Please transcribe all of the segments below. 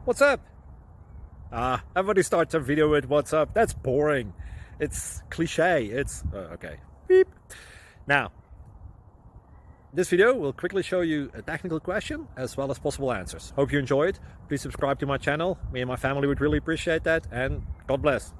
What's up? Everybody starts a video with what's up. That's boring. It's cliche. It's okay. Beep. Now, this video will quickly show you a technical question as well as possible answers. Hope you enjoy it. Please subscribe to my channel. Me and my family would really appreciate that, and God bless.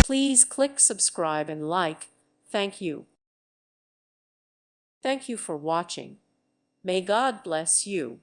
Please click subscribe and like. Thank you. Thank you for watching. May God bless you.